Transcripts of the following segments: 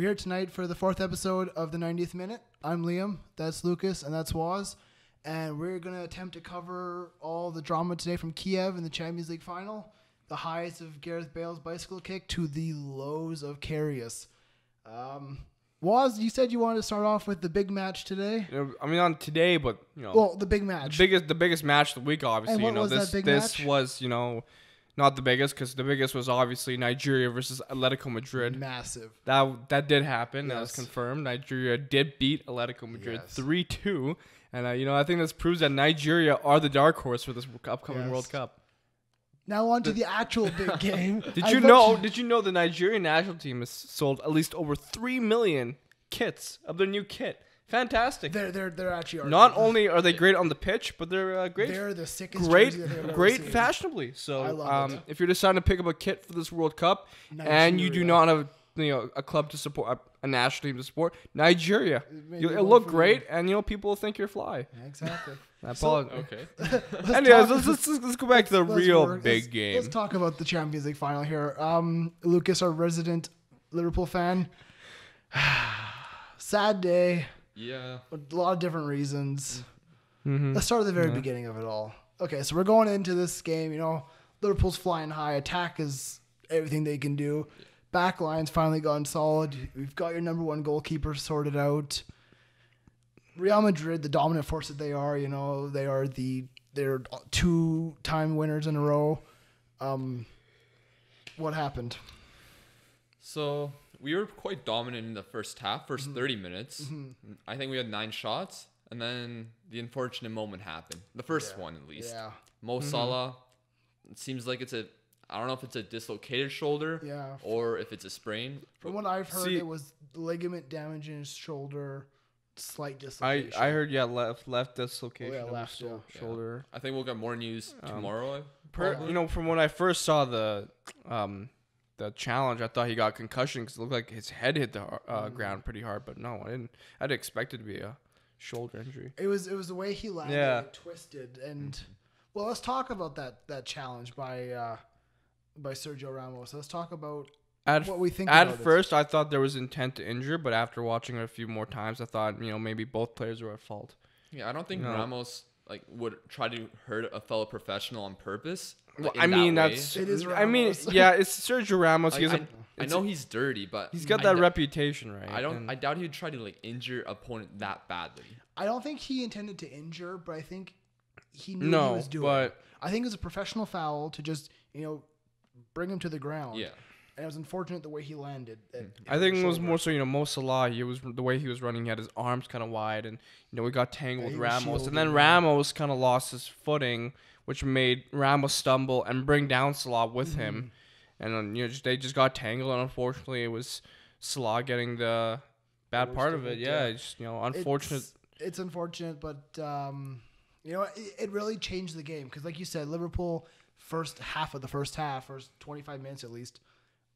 We're here tonight for the 4th episode of the 90th Minute. I'm Liam, that's Lucas, and that's Woz. And we're going to attempt to cover all the drama today from Kiev in the Champions League final, the highs of Gareth Bale's bicycle kick to the lows of Karius. Woz, you said you wanted to start off with the big match today. I mean, on today, but well, the big match, the biggest match of the week, obviously. And what was that big match? This was not the biggest, because the biggest was obviously Nigeria versus Atletico Madrid. Massive. That did happen. Yes. That was confirmed. Nigeria did beat Atletico Madrid 3-2, and I think this proves that Nigeria are the dark horse for this upcoming World Cup. Now on to the actual big game. Did you know the Nigerian national team has sold at least over 3 million kits of their new kit? Fantastic. They're actually not only are they great on the pitch, but they're great. They're the sickest jersey I've ever great seen. Fashionably. So I love it. if you're deciding to pick up a kit for this World Cup and you do not have a club to support, a national team to support, Nigeria, it'll look great, and people will think you're fly. Exactly. Okay. Anyways, let's go back to the real big game. Let's talk about the Champions League final here. Lucas, our resident Liverpool fan. Sad day. Yeah. A lot of different reasons. Mm-hmm. Let's start at the very beginning of it all. Okay, so we're going into this game. Liverpool's flying high. Attack is everything they can do. Back line's finally gone solid. We've got your number one goalkeeper sorted out. Real Madrid, the dominant force that they are, they're 2-time winners in a row. What happened? So we were quite dominant in the first 30 minutes. Mm-hmm. I think we had 9 shots, and then the unfortunate moment happened. The first one, at least. Yeah. Salah, it seems like I don't know if it's a dislocated shoulder or if it's a sprain. From what I've heard, it was ligament damage in his shoulder, slight dislocation. I heard, left dislocation of left shoulder. I think we'll get more news tomorrow. From when I first saw the challenge, I thought he got concussion because it looked like his head hit the ground pretty hard. But no, I'd expect it to be a shoulder injury. It was the way he landed, it twisted, and well, let's talk about that challenge by Sergio Ramos. Let's talk about what we think about it. At first, I thought there was intent to injure, but after watching it a few more times, I thought maybe both players were at fault. Yeah, I don't think Ramos would try to hurt a fellow professional on purpose. Well, it is Ramos. I mean, it's Sergio Ramos. I know he's dirty, but he's got that reputation, right? I doubt he'd try to injure opponent that badly. I don't think he intended to injure, but I think he knew what he was doing. But I think it was a professional foul to just bring him to the ground. Yeah. And it was unfortunate the way he landed. I think it was more so, Mo Salah, the way he was running, he had his arms kind of wide, and, we got tangled with Ramos. And then Ramos kind of lost his footing, which made Ramos stumble and bring down Salah with him. And then, they just got tangled, and unfortunately, it was Salah getting the bad part of it. Yeah, it's unfortunate. It's unfortunate, but, it really changed the game. Because, like you said, Liverpool, first 25 minutes at least,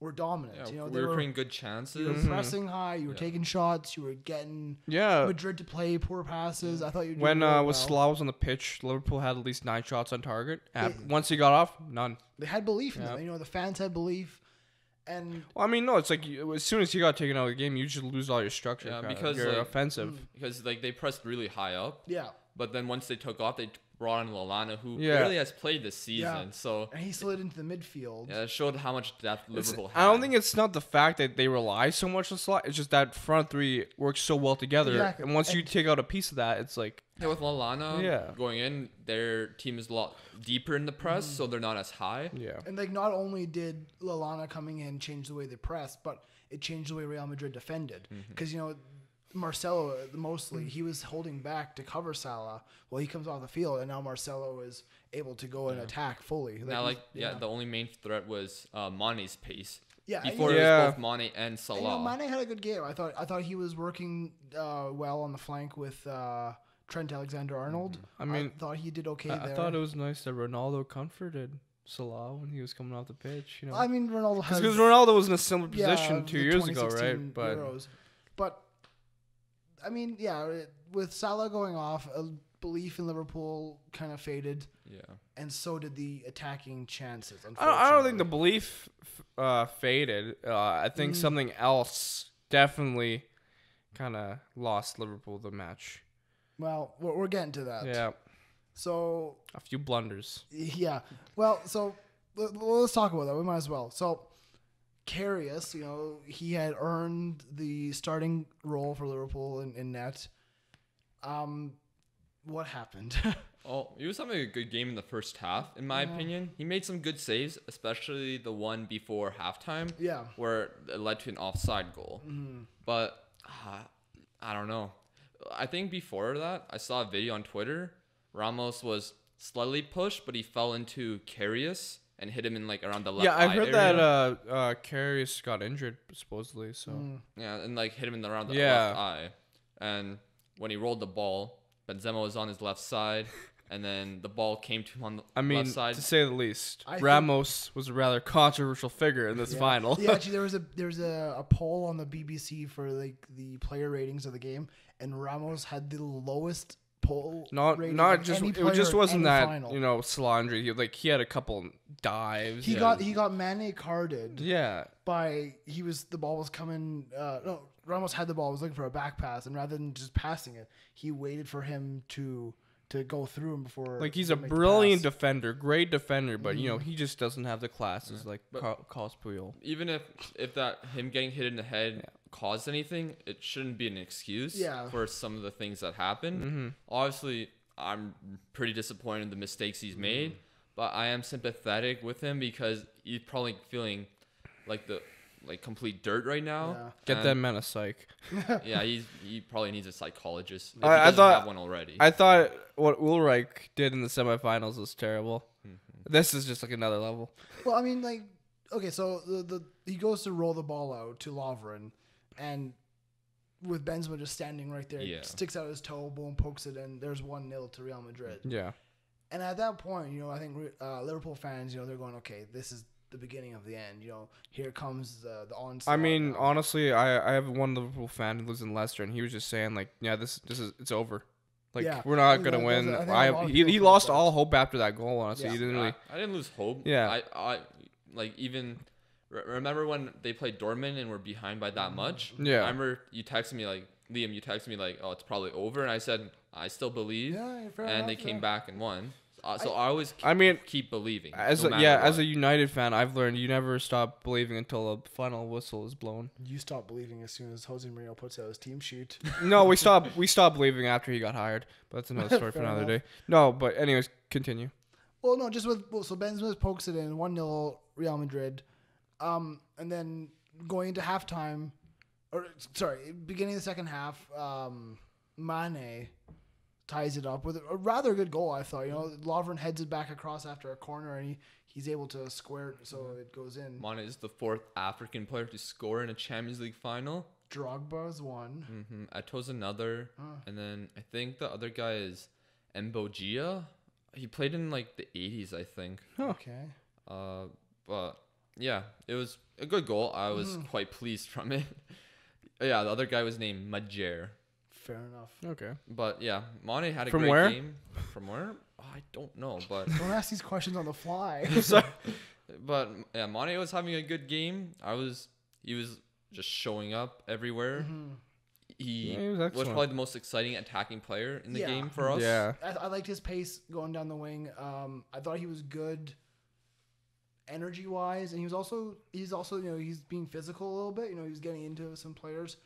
were dominant. Yeah, we were creating good chances. You were pressing high. You were taking shots. You were getting Madrid to play poor passes. I thought you were doing when Salah was on the pitch, Liverpool had at least 9 shots on target. Once he got off, none. They had belief in them. The fans had belief. And it's like as soon as he got taken out of the game, you just lose all your structure. Yeah, because you're offensive. Because they pressed really high up. Yeah. But then once they took off, they brought in Lallana, who really has played this season. Yeah. So and he slid into the midfield. Yeah, it showed how much depth Liverpool had. I don't think it's not the fact that they rely so much on Salah. It's just that front three works so well together. Exactly. And once you take out a piece of that, it's like... Yeah, with Lallana going in, their team is a lot deeper in the press, so they're not as high. Yeah. And not only did Lallana coming in change the way they pressed, but it changed the way Real Madrid defended. Because, Marcelo, mostly, he was holding back to cover Salah while he comes off the field, and now Marcelo is able to go and attack fully. The only main threat was Mane's pace. Yeah, before it was both Mane and Salah. Mane had a good game. I thought he was working well on the flank with Trent Alexander-Arnold. I thought he did okay there. I thought it was nice that Ronaldo comforted Salah when he was coming off the pitch. Ronaldo has... Because Ronaldo was in a similar position 2 years ago, right? But with Salah going off, belief in Liverpool kind of faded. Yeah. And so did the attacking chances. I don't think the belief faded. I think something else definitely kind of lost Liverpool the match. Well, we're getting to that. Yeah. So a few blunders. Yeah. Well, so let's talk about that. We might as well. So Karius, he had earned the starting role for Liverpool in net. What happened? Oh, he was having a good game in the first half, in my opinion. He made some good saves, especially the one before halftime. Yeah. Where it led to an offside goal. But I don't know. I think before that, I saw a video on Twitter. Ramos was slightly pushed, but he fell into Karius and hit him in like around the left eye. Yeah, I heard area. that Karius got injured supposedly. So Yeah, and like hit him in around the left eye. And when he rolled the ball, Benzema was on his left side, and then the ball came to him on the left side. To say the least, Ramos was a rather controversial figure in this final. Yeah, actually, there was a poll on the BBC for like the player ratings of the game, and Ramos had the lowest poll rating. It just wasn't that final. Salah injury. He had a couple dives. He got Mane carded. Yeah. The ball was coming. No, Ramos had the ball. Was looking for a back pass, and rather than just passing it, he waited for him to go through him before. Like he's a brilliant defender, great defender, but he just doesn't have the classes like Carlos Puyol. Even if that him getting hit in the head caused anything, it shouldn't be an excuse for some of the things that happened. Obviously, I'm pretty disappointed in the mistakes he's made, but I am sympathetic with him because he's probably feeling like complete dirt right now. Yeah. Get that man a psych. Yeah, he probably needs a psychologist. If I he doesn't thought have one already. I thought what Ulreich did in the semifinals was terrible. This is just like another level. Well, I mean, like, okay, so he goes to roll the ball out to Lovren, and with Benzema just standing right there, sticks out his toe, boom, pokes it in. There's 1-0 to Real Madrid. Yeah. And at that point, I think Liverpool fans, they're going, okay, this is the beginning of the end. Here comes the onslaught. I mean, honestly, I have one Liverpool fan who lives in Leicester, and he was just saying like, yeah, this is it's over. Like we're not gonna win. He lost all hope after that goal. Honestly, he didn't really. I didn't lose hope. Yeah. I like even remember when they played Dortmund and were behind by that much. Yeah. I remember you texted me like Liam. You texted me like, oh, it's probably over, and I said I still believe. Yeah, fair and enough, they came back and won. So I always keep believing. As a United fan, I've learned you never stop believing until the final whistle is blown. You stop believing as soon as Jose Mourinho puts out his team sheet. No, we stopped believing after he got hired. But that's another story for another day. No, but anyways, continue. Well, no, just so Benzema pokes it in 1-0 Real Madrid, and then going into halftime, beginning of the second half, Mane ties it up with a rather good goal, I thought. Lovren heads it back across after a corner, and he's able to square it so it goes in. Mane is the 4th African player to score in a Champions League final. Drogba's one. Eto's another. And then I think the other guy is Mbogia. He played in like the 80s, I think. Okay. But yeah, it was a good goal. I was quite pleased from it. Yeah, the other guy was named Majer. Fair enough. Okay. But yeah, Mane had a From great where? game. From where? Oh, I don't know, but Don't ask these questions on the fly. but yeah, Mane was having a good game. He was just showing up everywhere. He was probably the most exciting attacking player in the game for us. Yeah. I liked his pace going down the wing. I thought he was good energy wise, and he's also he's being physical a little bit. He was getting into some players.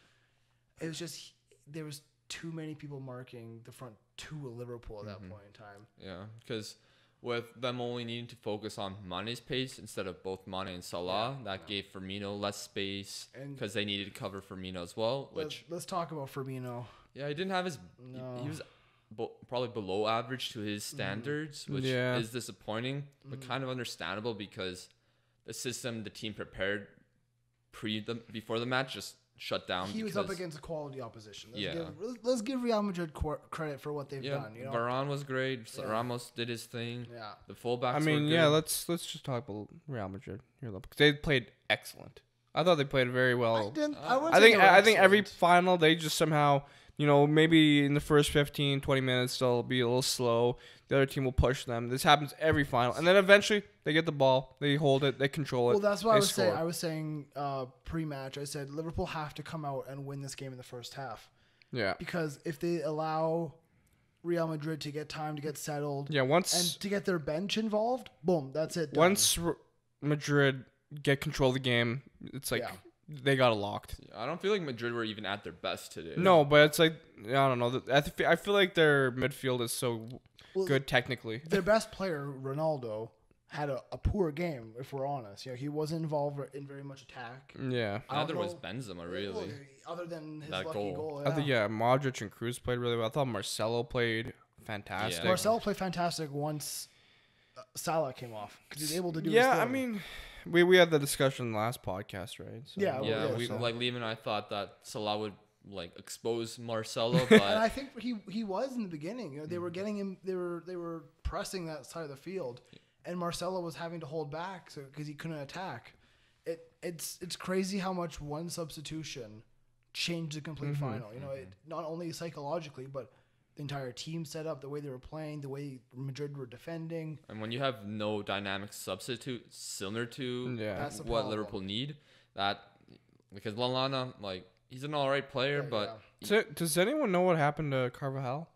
It was just there was too many people marking the front two of Liverpool at that point in time. Yeah, because with them only needing to focus on Mane's pace instead of both Mane and Salah, that gave Firmino less space because they needed to cover Firmino as well. Let's talk about Firmino. Yeah, he didn't have his. No. He was probably below average to his standards, which is disappointing, but kind of understandable because the system the team prepared before the match just shut down. He was up against a quality opposition. Let's give Real Madrid credit for what they've done. Varane was great. Ramos did his thing. Yeah, the fullbacks. I mean, were good. let's just talk about Real Madrid here, because they played excellent. I thought they played very well. I think every final they just somehow You know, maybe in the first 15, 20 minutes, they'll be a little slow. The other team will push them. This happens every final. And then eventually, they get the ball. They hold it. They control it. Well, that's what I was saying pre-match. I said Liverpool have to come out and win this game in the first half. Yeah. Because if they allow Real Madrid to get time to get settled and to get their bench involved, boom, that's it. Done. Once Madrid get control of the game, it's like they got it locked. I don't feel like Madrid were even at their best today. No, but it's like, I don't know. I feel like their midfield is so good technically. Their best player, Ronaldo, had a poor game, if we're honest. You know, he wasn't involved in very much attack. Yeah. Neither was Benzema, really. Other than his that lucky goal. I think, Modric and Kroos played really well. I thought Marcelo played fantastic. Yeah. Marcelo played fantastic once Salah came off because he's able to do his thing. I mean, we had the discussion in the last podcast, right? So, like Liam and I thought that Salah would like expose Marcelo, but and I think he was in the beginning. You know, they were getting him. They were pressing that side of the field, and Marcelo was having to hold back because he couldn't attack. It's crazy how much one substitution changed the complete final. You know, not only psychologically, but the entire team set up, the way they were playing, the way Madrid were defending. And when you have no dynamic substitute similar to what Liverpool need, that because Lallana, like, he's an all right player, but does anyone know what happened to Carvajal?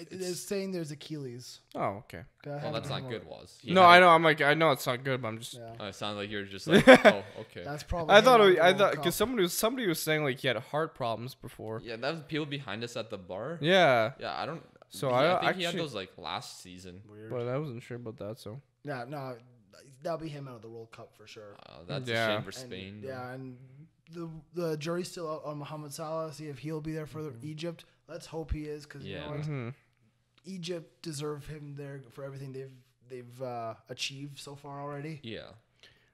It's saying there's Achilles. Oh, okay. Well, that's not good, Woz. No, I know. I know it's not good, but I'm just. Yeah. It sounds like you're just like, oh, okay. That's probably. I thought because somebody was saying like he had heart problems before. Yeah, that was people behind us at the bar. Yeah. Yeah, I don't. So I think he had those like last season. Weird. But I wasn't sure about that. So. Yeah, no, that'll be him out of the World Cup for sure. That's a shame for Spain. And the jury's still out on Mohamed Salah. See if he'll be there for Egypt. Let's hope he is, because you know what? Egypt deserve him there for everything they've achieved so far already. Yeah.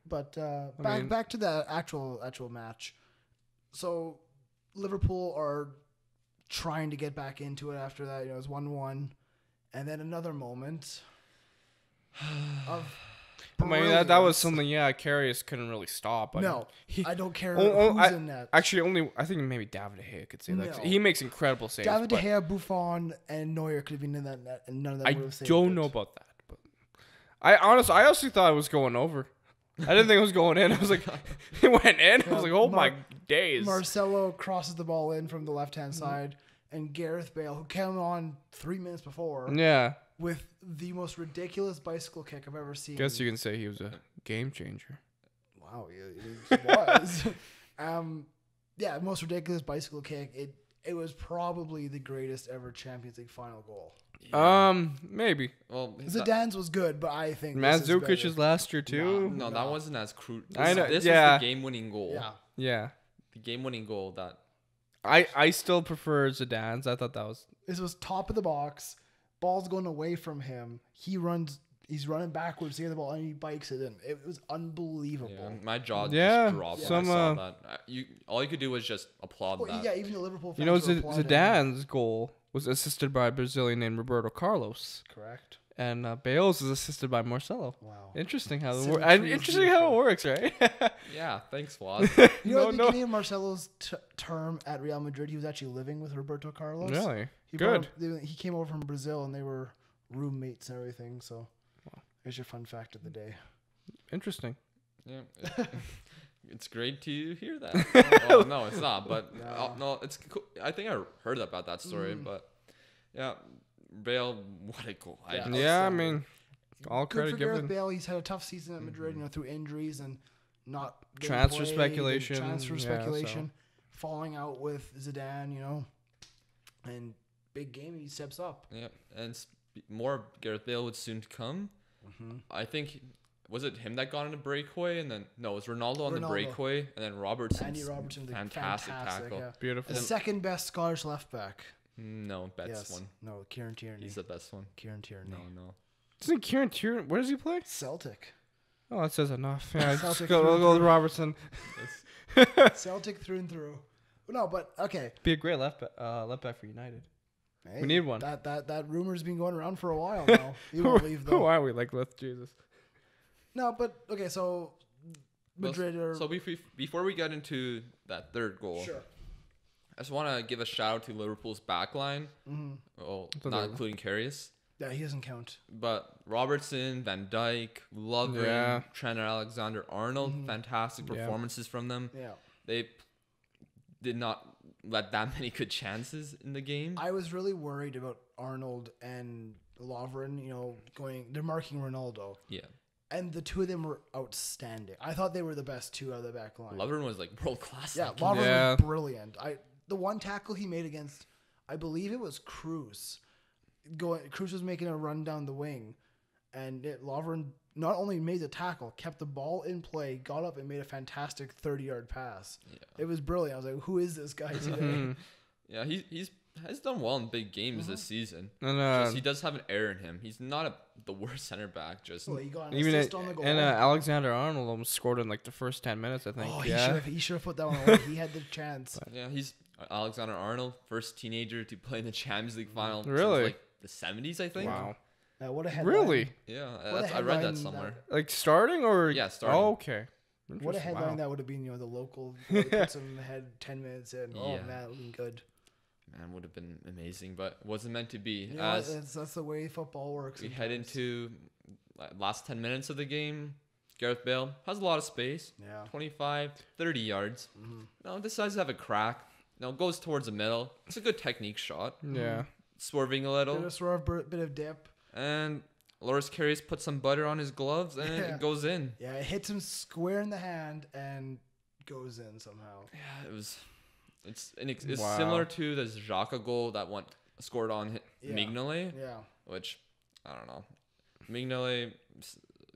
But back to the actual match. So Liverpool are trying to get back into it after that. You know, it was 1-1, and then another moment of. I mean, that was something. Yeah, Karius couldn't really stop. I don't care who's in that. Actually, I think maybe David De Gea could say that. He makes incredible saves. David De Gea, Buffon, and Neuer could have been in that net, and none of them would have saved it. I don't know about that, but I honestly thought it was going over. I didn't think it was going in. I was like, it went in. I was like, oh my days. Marcelo crosses the ball in from the left-hand side, and Gareth Bale, who came on 3 minutes before, with the most ridiculous bicycle kick I've ever seen. Guess you can say he was a game changer. Wow, he was. Most ridiculous bicycle kick. It was probably the greatest ever Champions League final goal. Maybe. Well, Zidane's was good, but I think Mandzukic's last year too. No, that wasn't as crucial. I know. This was the game-winning goal. Yeah. The game-winning goal that. I still prefer Zidane's. I thought that was. This was top of the box. Ball's going away from him. He's running backwards to get the ball, and he bikes it in. It was unbelievable. Yeah, my jaw just dropped when I saw that. All you could do was just applaud that. Yeah, even the Liverpool fans. You know, Zidane's goal was assisted by a Brazilian named Roberto Carlos. Correct. And Bale's is assisted by Marcelo. Wow. Interesting how it works, right? Yeah, thanks, Woz. You know, at the beginning of Marcelo's term at Real Madrid, he was actually living with Roberto Carlos. Really? He came over from Brazil, and they were roommates and everything. So, here's your fun fact of the day. Interesting. Yeah, it's great to hear that. Well, no, it's not. But no, it's cool. I think I heard about that story. But yeah, Bale, what a goal! I mean, all credit given. Gareth Bale. He's had a tough season at Madrid, you know, through injuries and not transfer speculation, falling out with Zidane, you know, and big game he steps up. Yeah, and more Gareth Bale would soon come. I think. Was it him that got in a breakaway? And then, no, it was Ronaldo on the breakaway. And then Andy Robertson, fantastic tackle. Yeah. Beautiful. The second best Scottish left back. No, best one. No, Kieran Tierney. He's the best one. Kieran Tierney. No. Isn't Kieran Tierney, where does he play? Celtic. Oh, that says enough. Yeah, we'll go with Robertson. Celtic through and through. No, but, okay. Be a great left back for United. Hey, we need one. That rumor's been going around for a while now. You won't leave, though. Who are we? Like, with Jesus. No, but okay. So Madrid are. So before we get into that third goal, just want to give a shout out to Liverpool's backline. Well, not including Karius. Yeah, he doesn't count. But Robertson, Van Dijk, Lovren, Trent Alexander-Arnold, fantastic performances from them. Yeah. They did not let that many good chances in the game. I was really worried about Arnold and Lovren, they're marking Ronaldo. Yeah. And the two of them were outstanding. I thought they were the best two out of the back line. Lovren was like world class. Yeah, Lovren was brilliant. The one tackle he made against, I believe it was Cruz. Cruz was making a run down the wing, and Lovren not only made the tackle, kept the ball in play, got up and made a fantastic 30-yard pass. Yeah. It was brilliant. I was like, who is this guy today? Yeah, he's done well in big games this season. And he does have an error in him. He's not the worst center back. He got an assist on the goal. And Alexander-Arnold almost scored in like the first 10 minutes, I think. Oh, he should have put that one away. He had the chance. Yeah, he's Alexander-Arnold, first teenager to play in the Champions League final. Really? Since, the 70s, I think. Wow. What a headline. Really? Yeah, I read that somewhere. Like starting or? Yeah, starting. Oh, okay. What a headline that would have been, the local puts him ahead 10 minutes in. Oh, man, looking good. Man, would have been amazing, but wasn't meant to be. That's the way football works. We head into last 10 minutes of the game. Gareth Bale has a lot of space. Yeah. 25, 30 yards. Now decides to have a crack. Now goes towards the middle. It's a good technique shot. Yeah. Swerving a little. Bit of dip. And Loris Karius puts some butter on his gloves and it goes in. Yeah, it hits him square in the hand and goes in somehow. Yeah, it's similar to the Xhaka goal that scored on Mignolet. Yeah. Which, I don't know. Mignolet,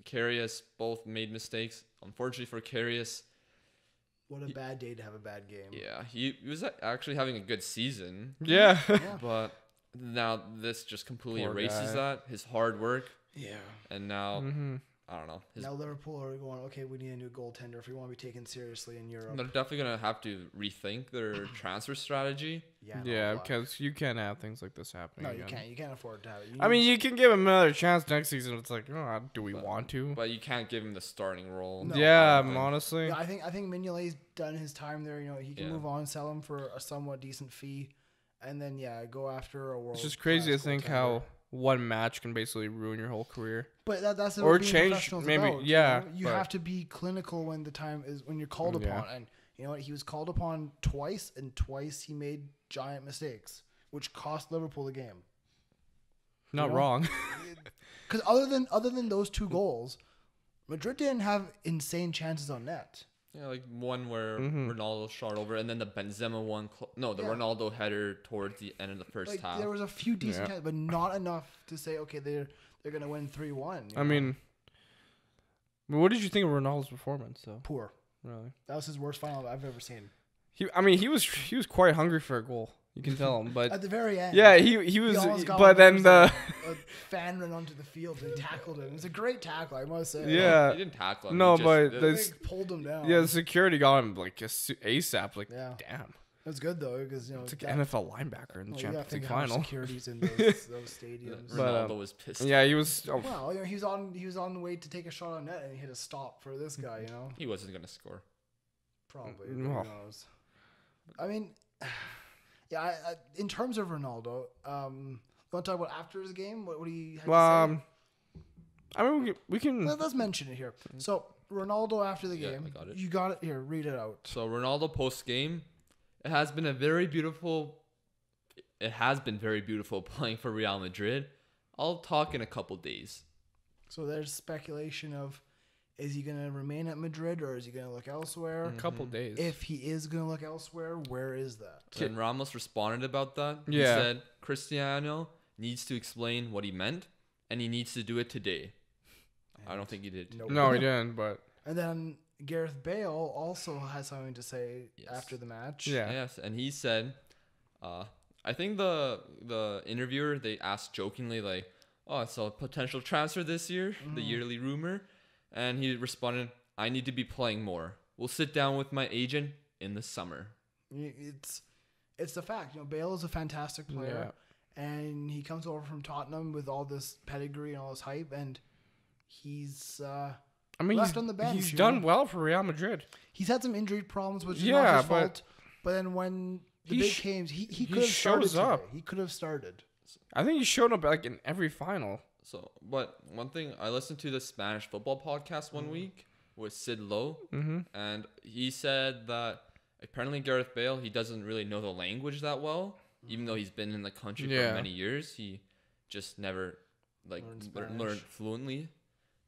Karius both made mistakes. Unfortunately for Karius. What a bad day to have a bad game. Yeah, he was actually having a good season. Yeah. But now this just completely erases that. His hard work. Yeah. And now, I don't know. Now Liverpool are going, okay, we need a new goaltender if we want to be taken seriously in Europe. They're definitely going to have to rethink their transfer strategy. Yeah, because you can't have things like this happening. No, you can't. You can't afford to have it. I mean, you can give him another chance next season. It's like, do we want to? But you can't give him the starting role. No, yeah, honestly. Yeah, I think Mignolet's done his time there. He can move on, sell him for a somewhat decent fee, and then go after a world. It's just crazy to think how one match can basically ruin your whole career. But that's or change maybe. About, you have to be clinical when the time is when you're called upon, and you know what, he was called upon twice, and twice he made giant mistakes, which cost Liverpool the game. Not wrong. Because other than those two goals, Madrid didn't have insane chances on net. Yeah, like one where Ronaldo shot over, and then the Benzema one. Ronaldo header towards the end of the first half. There was a few decent chances, but not enough to say, okay, they're gonna win 3-1. I mean, what did you think of Ronaldo's performance? Though poor. Really, that was his worst final I've ever seen. He was quite hungry for a goal. You can tell him, but at the very end, he was. But then a fan ran onto the field and tackled him. It was a great tackle, I must say. Yeah, he didn't tackle him. No, they pulled him down. Yeah, the security got him like ASAP. Like, damn. It was good though, because it's like an NFL linebacker in the Champions League final. Securities in those stadiums. Ronaldo was pissed. Yeah, he was. Well, he was on the way to take a shot on net, and he hit a stop for this guy. He wasn't gonna score. Probably. Who knows? I mean. Yeah, in terms of Ronaldo, you want to talk about after his game? What do you have to say? I mean, we can... Let's mention it here. So, Ronaldo after the game. I got it. You got it. Here, read it out. So, Ronaldo post-game, it has been very beautiful playing for Real Madrid. I'll talk in a couple days. So, there's speculation of, is he going to remain at Madrid or is he going to look elsewhere? A couple days. If he is going to look elsewhere, where is that? And Ramos responded about that. Yeah. He said, Cristiano needs to explain what he meant, and he needs to do it today. And I don't think he did. Nope. No, he didn't, but... And then Gareth Bale also has something to say after the match. Yeah. Yes, and he said, I think the interviewer, they asked jokingly, like, oh, so a potential transfer this year, the yearly rumor. And he responded, I need to be playing more. We'll sit down with my agent in the summer. It's the fact. Bale is a fantastic player. Yeah. And he comes over from Tottenham with all this pedigree and all this hype. And he's left on the bench. He's done well for Real Madrid. He's had some injury problems, which is not his fault. But then when the big games, he could have started up. He could have started. I think he showed up like in every final. So, but one thing, I listened to the Spanish football podcast one week with Sid Lowe, and he said that apparently Gareth Bale, he doesn't really know the language that well, even though he's been in the country for many years. He just never like learned fluently,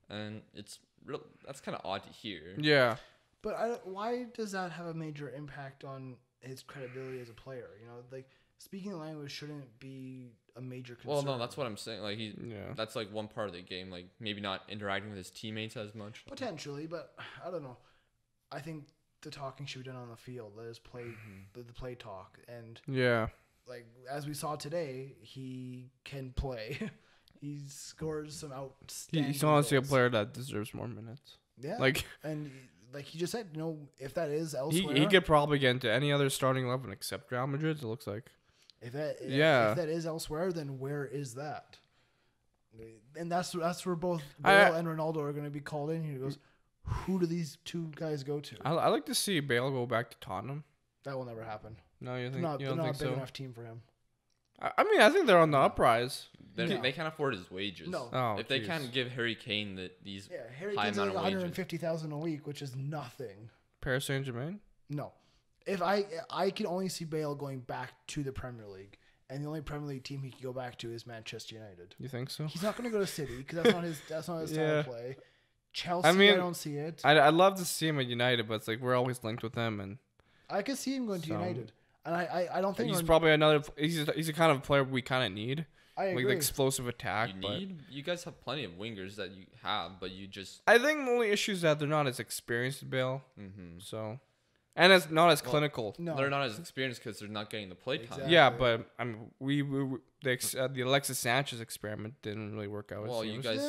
and that's kind of odd to hear. Yeah, but why does that have a major impact on his credibility as a player? You know, like speaking the language shouldn't be a major concern. Well, no, that's what I'm saying. Like that's like one part of the game. Like maybe not interacting with his teammates as much. Potentially, but I don't know. I think the talking should be done on the field. Let us play the play talk, and like as we saw today, he can play. He scores some outstanding. He's honestly a player that deserves more minutes. Yeah, and like he just said, you know, if that is elsewhere, he could probably get into any other starting 11 except Real Madrid. It looks like. If that is elsewhere, then where is that? And that's where both Bale and Ronaldo are going to be called in. He goes, who do these two guys go to? I like to see Bale go back to Tottenham. That will never happen. No, you think they're not a big enough team for him. I mean, I think they're on the uprise. They can't afford his wages. No. If they can't give Harry Kane these Harry high Kane's amount like of wages. $150,000 a week, which is nothing. Paris Saint-Germain? No. If I can only see Bale going back to the Premier League, and the only Premier League team he can go back to is Manchester United. You think so? He's not going to go to City because that's not his style of play. Chelsea, I don't see it. I'd love to see him at United, but it's like we're always linked with them, and I could see him going to United, and I don't think he's probably another. He's the kind of player we kind of need. I agree. Like the explosive attack. You guys have plenty of wingers that you have, but you just. I think the only issue is that they're not as experienced as Bale. So. And it's not as clinical. No, they're not as experienced because they're not getting the play time. Exactly. Yeah, but I mean, the Alexis Sanchez experiment didn't really work out. Well, you guys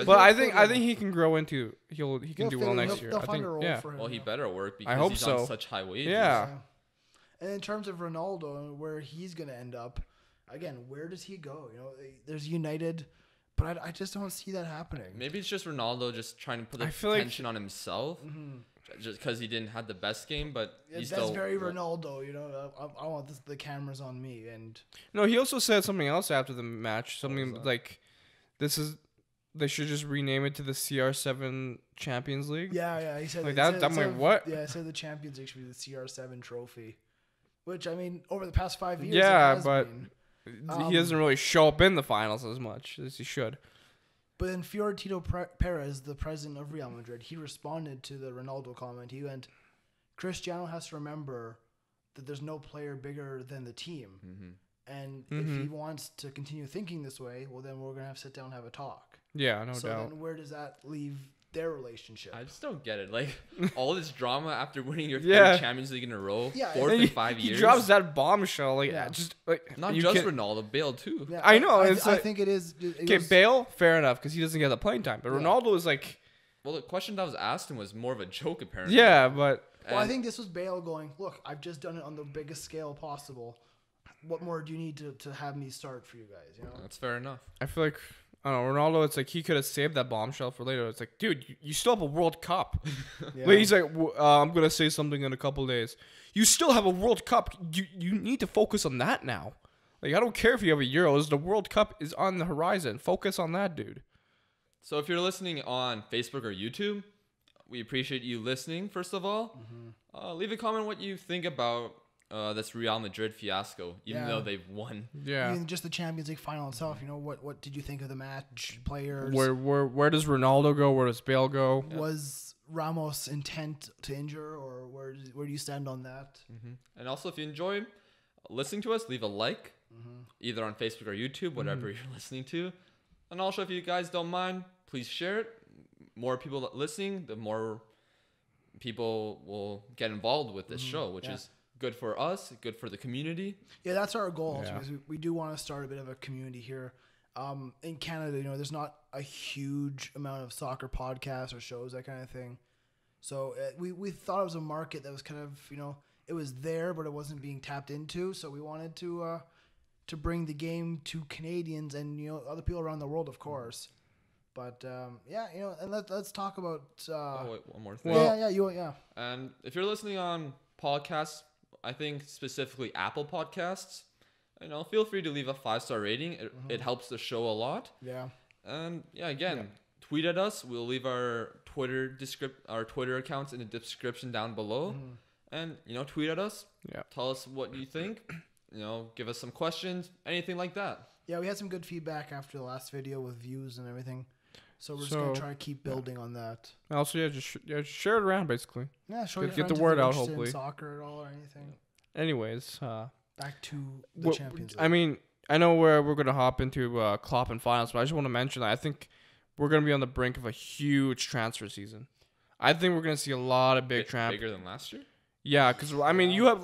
but I think he can grow into he can do well next year. They'll find a role for him. Well, he better work because I hope he's so. on such high wages. Yeah. And in terms of Ronaldo, where he's going to end up, again, where does he go? You know, there's United, but I just don't see that happening. Maybe it's just Ronaldo just trying to put the attention on himself. Just because he didn't have the best game, but he's that's still very Ronaldo. You know, I want the cameras on me. And no, he also said something else after the match. Something like, they should just rename it to the CR7 Champions League. Yeah, he said like that. I'm like, what? Yeah, I said the Champions League should be the CR7 trophy, which I mean, over the past 5 years, but he doesn't really show up in the finals as much as he should. But then Florentino Perez, the president of Real Madrid, he responded to the Ronaldo comment. He went, Cristiano has to remember that there's no player bigger than the team. And if he wants to continue thinking this way, well, then we're going to have to sit down and have a talk. Yeah, no doubt. So then where does that leave their relationship? I just don't get it. Like, all this drama after winning your third Champions League in a row, 4th in 5 years. He drops that bombshell. Not just Ronaldo, Bale too. Yeah, I know. I think it is. Okay, Bale, fair enough, because he doesn't get the playing time. But Ronaldo is like... Well, the question that was asked him was more of a joke, apparently. Yeah, but... Well, I think this was Bale going, look, I've just done it on the biggest scale possible. What more do you need to have me start for you guys? You know? That's fair enough. I feel like... I don't know, Ronaldo, it's like he could have saved that bombshell for later. It's like, dude, you still have a World Cup. Like, he's like, I'm going to say something in a couple of days. You still have a World Cup. You need to focus on that now. Like, I don't care if you have a Euros. The World Cup is on the horizon. Focus on that, dude. So if you're listening on Facebook or YouTube, we appreciate you listening, first of all. Leave a comment what you think about this Real Madrid fiasco, even though they've won. Yeah. Even just the Champions League final itself, you know, what did you think of the match, players? Where does Ronaldo go? Where does Bale go? Was Ramos intent to injure, or where do you stand on that? And also, if you enjoy listening to us, leave a like, either on Facebook or YouTube, whatever you're listening to. And also, if you guys don't mind, please share it. More people listening, the more people will get involved with this show, which is good for us, good for the community. Yeah, that's our goal. Because we do want to start a bit of a community here. In Canada, you know, there's not a huge amount of soccer podcasts or shows, that kind of thing. So we thought it was a market that was kind of, you know, it was there, but it wasn't being tapped into. So we wanted to bring the game to Canadians and, you know, other people around the world, of course. But you know, and let's talk about. Wait, one more thing. Yeah. And if you're listening on podcasts, I think specifically Apple Podcasts, feel free to leave a 5-star rating. It helps the show a lot. Yeah. And again, tweet at us. We'll leave our Twitter accounts in the description down below. And tweet at us. Yeah. Tell us what you think. Give us some questions, anything like that. Yeah, we had some good feedback after the last video with views and everything. So we're just gonna try to keep building on that. Also, just share it around basically. Yeah, show your get friends the if word they're out. interested in Hopefully, soccer at all or anything. Anyways, back to the Champions League. I mean, I know we're gonna hop into Klopp and Finals, but I just want to mention that I think we're gonna be on the brink of a huge transfer season. I think we're gonna see a lot of bigger than last year. Yeah, because I mean, you have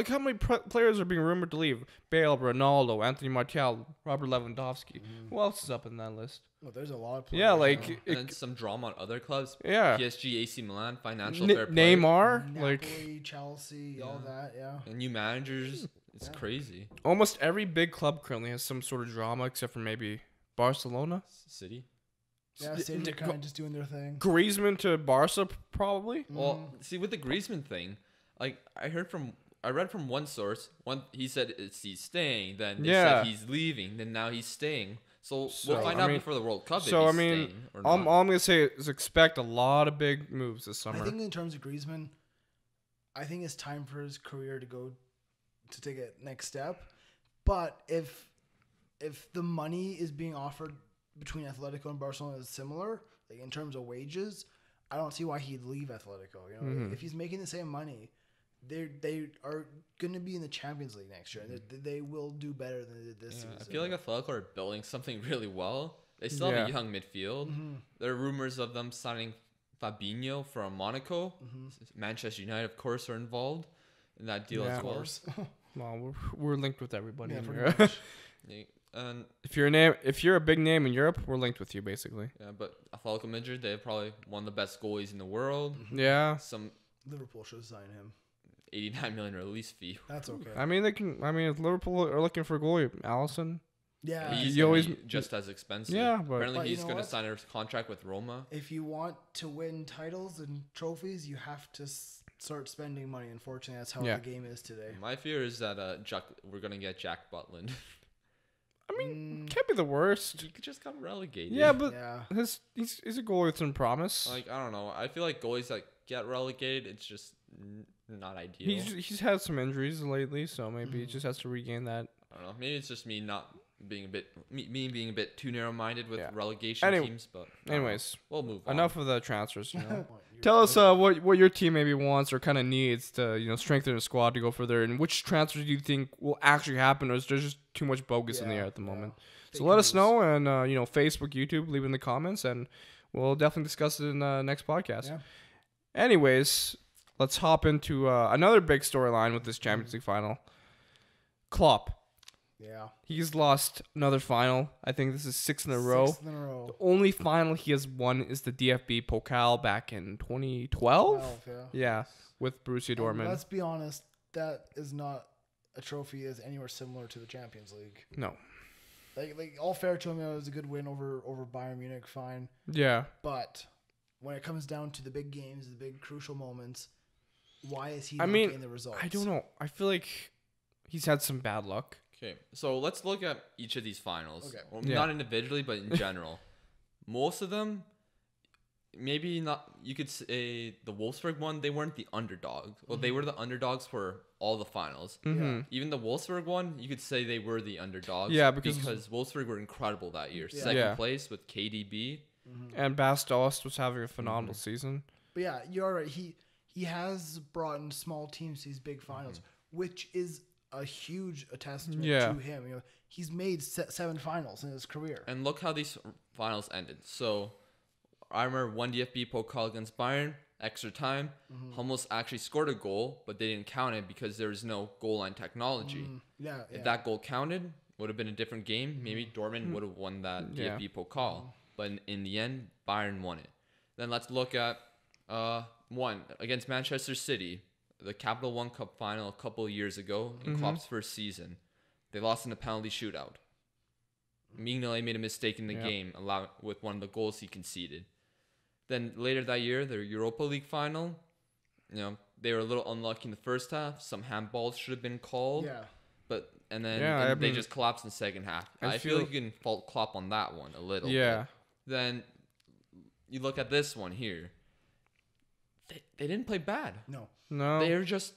how many players are being rumored to leave? Bale, Ronaldo, Anthony Martial, Robert Lewandowski. Who else is up in that list? Well, there's a lot of players. Yeah, and then some drama on other clubs. Yeah, PSG, AC Milan, financial fair play. Neymar, Napoli, Chelsea, all that. Yeah, and new managers. It's crazy. Almost every big club currently has some sort of drama, except for maybe Barcelona, City. Yeah, City are kind of just doing their thing. Griezmann to Barca, probably. Well, see, with the Griezmann thing, like I read from one source. He said he's staying. Then they said he's leaving. Then now he's staying. So we'll find out before the World Cup. So if he's staying or not. all I'm gonna say is expect a lot of big moves this summer. I think in terms of Griezmann, I think it's time for his career to take a next step. But if the money is being offered between Atletico and Barcelona is similar, like in terms of wages, I don't see why he'd leave Atletico. If he's making the same money, they are going to be in the Champions League next year. They will do better than they did this season. I feel like Atletico are building something really well. They still have a young midfield. There are rumors of them signing Fabinho from Monaco. Manchester United, of course, are involved in that deal as well. Well, we're linked with everybody. Yeah, and if you're a big name in Europe, we're linked with you basically. Yeah, but Atletico Madrid, they have probably one of the best goalies in the world. Yeah. Liverpool should sign him. 89 million release fee. That's okay. I mean, if Liverpool are looking for a goalie, Allison. Yeah, he's always just as expensive. Yeah, but apparently he's going to sign a contract with Roma. If you want to win titles and trophies, you have to start spending money. Unfortunately, that's how the game is today. My fear is that we're going to get Jack Butland. I mean, can't be the worst. He just got relegated. Yeah, but he's a goalie with some promise. Like, I don't know. I feel like goalies that get relegated, it's just not ideal. He's had some injuries lately, so maybe he just has to regain that. I don't know. Maybe it's just me being a bit too narrow-minded with relegation teams. But anyways, we'll move on. Enough of the transfers. Tell us what your team maybe wants or kind of needs to strengthen the squad to go further, and which transfers do you think will actually happen, or is there just too much bogus in the air at the moment? So let us know, and Facebook, YouTube, leave in the comments, and we'll definitely discuss it in the next podcast. Yeah. Anyways, let's hop into another big storyline with this Champions League final. Klopp. Yeah. He's lost another final. I think this is 6 in a row. 6 in a row. The only final he has won is the DFB Pokal back in 2012. Yeah, with Borussia Dortmund. Let's be honest, that is not a trophy is anywhere similar to the Champions League. No. Like all fair to him, it was a good win over Bayern Munich, fine. Yeah. But when it comes down to the big games, the big crucial moments, why is he not getting the results? I don't know. I feel like he's had some bad luck. Okay, so let's look at each of these finals. Okay. Well, not individually, but in general. Most of them, maybe not. You could say the Wolfsburg one, they weren't the underdogs. Well, they were the underdogs for all the finals. Even the Wolfsburg one, you could say they were the underdogs. Yeah, because Wolfsburg were incredible that year. Second place with KDB. And Bas Dost was having a phenomenal season. But yeah, you're right. He has brought in small teams to these big finals, which is a huge testament to him. He's made 7 finals in his career. And look how these finals ended. So I remember one DFB Pokal against Bayern, extra time. Hummels actually scored a goal, but they didn't count it because there was no goal line technology. If that goal counted, would have been a different game. Maybe Dortmund would have won that DFB Pokal. But in the end, Bayern won it. Then let's look at one against Manchester City. The Capital One Cup final a couple of years ago in Klopp's first season. They lost in a penalty shootout. Mignolet made a mistake in the game with one of the goals he conceded. Then later that year, the Europa League final, they were a little unlucky in the first half. Some handballs should have been called. Yeah. And then they mean, just collapsed in the second half. I feel like you can fault Klopp on that one a little bit. Then you look at this one here. They didn't play bad. No. They are just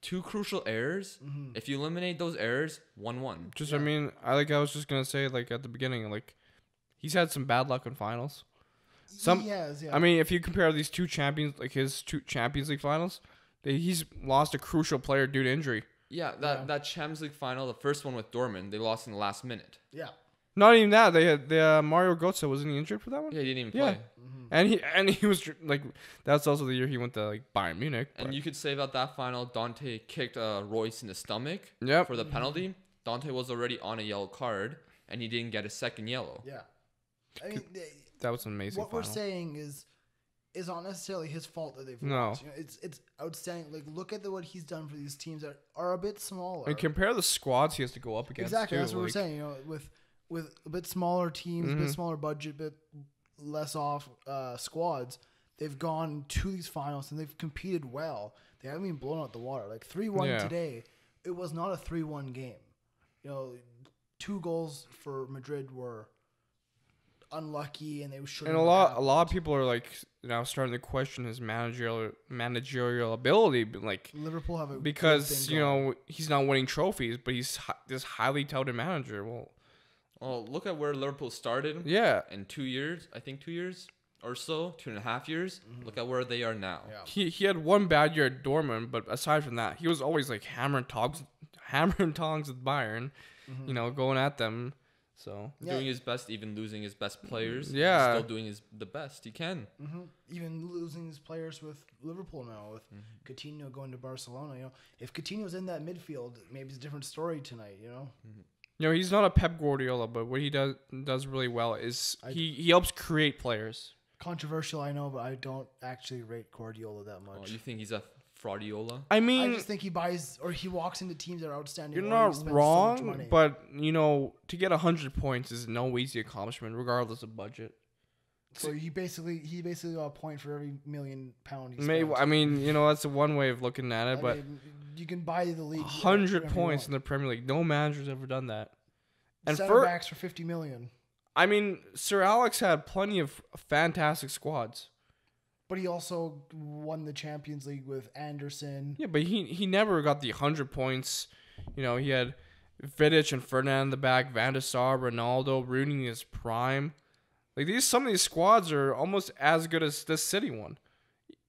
2 crucial errors. If you eliminate those errors, 1-1. I mean, I was just gonna say, like, at the beginning, like, he's had some bad luck in finals. I mean, if you compare these his 2 Champions League finals, he's lost a crucial player due to injury. Yeah, that Champions League final, the first one with Dortmund, they lost in the last minute. Yeah. Not even that. They had Mario Götze. Wasn't he injured for that one? Yeah, he didn't even play. And he was like, that's also the year he went to like Bayern Munich. And you could say about that final, Dante kicked Royce in the stomach for the penalty. Dante was already on a yellow card, and he didn't get a second yellow. Yeah. I mean, that was an amazing What final. we're saying is not necessarily his fault that they've No. lost. You know, it's outstanding. Like, look at what he's done for these teams that are a bit smaller. And compare the squads he has to go up against. Exactly, too, that's what we're saying. You know, with a bit smaller teams, a bit smaller budget, bit less off squads, they've gone to these finals and they've competed well. They haven't been blown out the water. Like 3-1 today, it was not a 3-1 game. You know, 2 goals for Madrid were unlucky, and they should. And a lot of people are like now starting to question his managerial ability, like Liverpool have a because he's not winning trophies, but he's this highly touted manager. Well, look at where Liverpool started. Yeah, in 2 years, I think 2 years or so, 2.5 years. Look at where they are now. Yeah. He had one bad year at Dortmund, but aside from that, he was always like hammer and tongs with Bayern, going at them. So doing his best, even losing his best players. Yeah, still doing the best he can. Even losing his players with Liverpool now, with Coutinho going to Barcelona. You know, if Coutinho's in that midfield, maybe it's a different story tonight. You know. He's not a Pep Guardiola, but what he does really well is he helps create players. Controversial, I know, but I don't actually rate Guardiola that much. Oh, you think he's a fraudiola? I mean, I just think he buys or he walks into teams that are outstanding. You're not wrong, but to get 100 points is no easy accomplishment, regardless of budget. So he basically got a point for every £1 million he spent. I mean, that's one way of looking at it, but you can buy the league 100 points in the Premier League. No manager's ever done that. And center backs for $50 million. I mean, Sir Alex had plenty of fantastic squads. But he also won the Champions League with Anderson. Yeah, but he never got the 100 points. He had Vidic and Ferdinand in the back, Van der Sar, Ronaldo, Rooney in his prime. Like some of these squads are almost as good as this City one.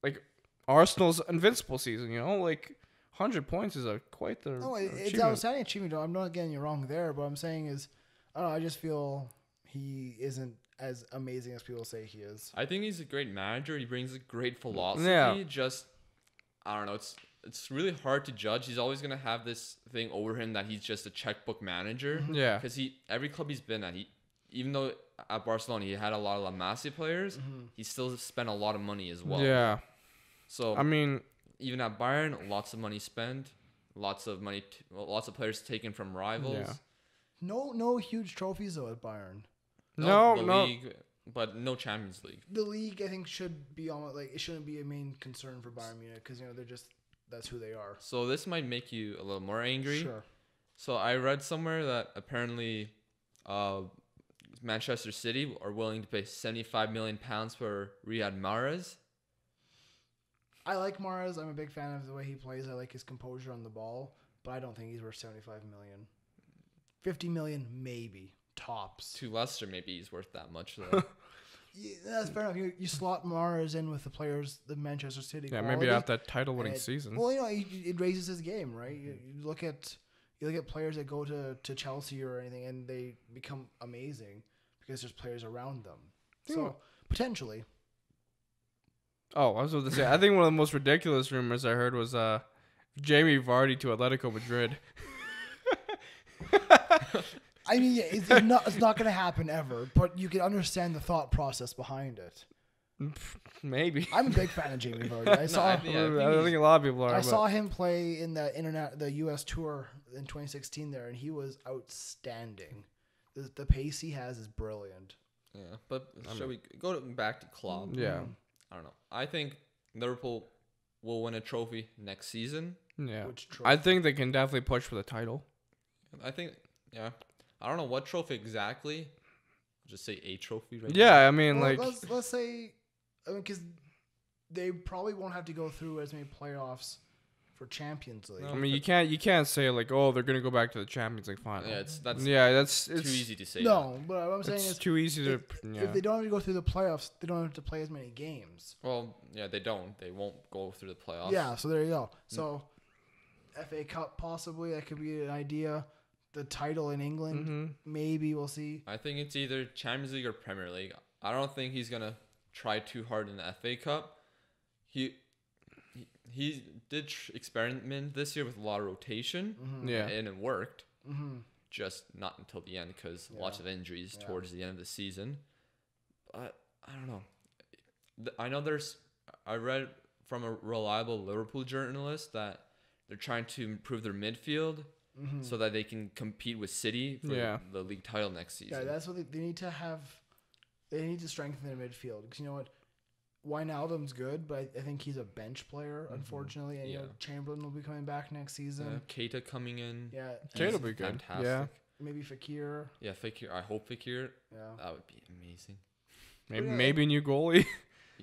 Like Arsenal's invincible season, like 100 points is quite the it's outstanding achievement. I'm not getting you wrong there, but I'm saying is, I don't know, I just feel he isn't as amazing as people say he is. I think he's a great manager. He brings a great philosophy. Yeah. Just, I don't know. It's really hard to judge. He's always gonna have this thing over him that he's just a checkbook manager. Yeah. Because every club he's been at, even though at Barcelona he had a lot of La Masia players, he still spent a lot of money as well. Yeah. So I mean, even at Bayern, lots of money spent, lots of players taken from rivals. Yeah. No huge trophies though at Bayern. No. League, but no Champions League. The league, I think, should be almost like it shouldn't be a main concern for Bayern Munich because they're just that's who they are. So this might make you a little more angry. Sure. So I read somewhere that apparently, Manchester City are willing to pay £75 million for Riyad Mahrez. I like Mahrez. I'm a big fan of the way he plays. I like his composure on the ball, but I don't think he's worth $75 million. $50 million maybe. Tops. To Leicester, maybe he's worth that much. Though. Yeah, that's fair enough. You slot Mahrez in with the players, the Manchester City. Yeah, quality, maybe after that title-winning season. Well, it raises his game, right? You look at players that go to Chelsea or anything, and they become amazing because there's players around them. So potentially. Oh, I was about to say. I think one of the most ridiculous rumors I heard was Jamie Vardy to Atletico Madrid. I mean, yeah, it's not going to happen ever, but you can understand the thought process behind it. Maybe. I'm a big fan of Jamie Vardy. I think a lot of people are. I saw him play in the U.S. tour in 2016 there, and he was outstanding. The pace he has is brilliant. Yeah, but shall we go back to Klopp? Yeah. I don't know. I think Liverpool will win a trophy next season. Yeah. I think they can definitely push for the title. I think, yeah. I don't know what trophy exactly. Just say a trophy right Yeah, now. I mean, well, like... Let's say... I mean, because they probably won't have to go through as many playoffs for Champions League. I mean, you can't say, like, oh, they're going to go back to the Champions League final. Yeah, it's too easy to say. No, but what I'm saying is... It's too easy to... If they don't have to go through the playoffs, they don't have to play as many games. Well, yeah, they don't. They won't go through the playoffs. Yeah, so there you go. So, FA Cup possibly, that could be an idea. The title in England, maybe we'll see. I think it's either Champions League or Premier League. I don't think he's going to try too hard in the FA Cup. He did experiment this year with a lot of rotation, and it worked. Just not until the end because lots of injuries towards the end of the season. But I don't know. I read from a reliable Liverpool journalist that they're trying to improve their midfield so that they can compete with City for the league title next season. Yeah, that's what they need to have. They need to strengthen their midfield because you know what? Wijnaldum's good, but I think he's a bench player, unfortunately. And you know, Chamberlain will be coming back next season. Keita coming in. Yeah, Keita will be good. Fantastic. Yeah, maybe Fekir. Yeah, Fekir. I hope Fekir. Yeah, that would be amazing. Maybe a new goalie.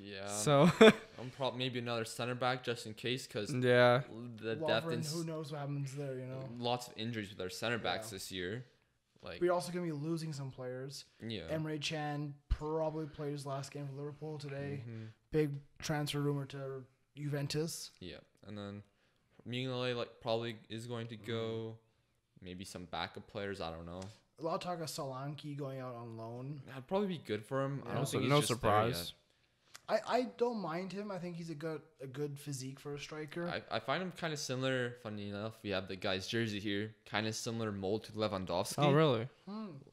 Yeah. So maybe another center back just in case, because the depth and who knows what happens there. You know, lots of injuries with our center backs this year. Like we're also gonna be losing some players. Yeah, Emre Can probably played his last game for Liverpool today. Big transfer rumor to Juventus. Yeah, and then Mignolet probably is going to go. Maybe some backup players. I don't know. A lot of talk of Solanke going out on loan. That'd probably be good for him. Yeah. I don't think no surprise. I don't mind him. I think he's a good physique for a striker. I find him kind of similar. Funny enough, we have the guy's jersey here. Kind of similar mold to Lewandowski. Oh, really?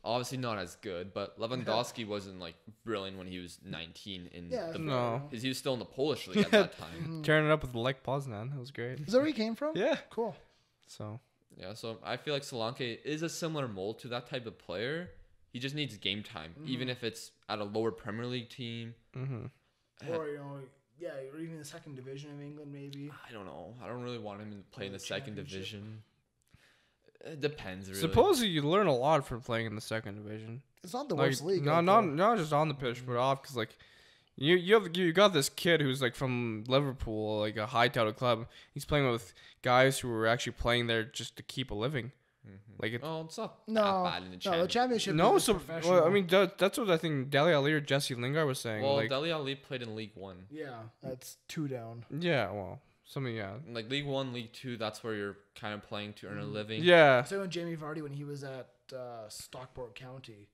Obviously not as good, but Lewandowski wasn't like brilliant when he was 19 in because he was still in the Polish league at that time. Tearing it up with Lech Poznan. That was great. Is that where he came from? Yeah. Cool. So I feel like Solanke is a similar mold to that type of player. He just needs game time, even if it's at a lower Premier League team. Or or even the second division of England, maybe. I don't know. I don't really want him to play in the second division. It depends, really. Supposedly, you learn a lot from playing in the second division. It's not the worst league. Not just on the pitch, but off. Because like, you got this kid who's like from Liverpool, like a high touted club. He's playing with guys who were actually playing there just to keep a living. Like it's not that bad in the championship. No, the championship. No, so I mean that's what I think Dele Alli or Jesse Lingard was saying. Well, Dele Alli played in League One. Yeah, that's 2 down. Yeah, well, like League One, League Two. That's where you're kind of playing to earn a living. Yeah. So when Jamie Vardy when he was at Stockport County.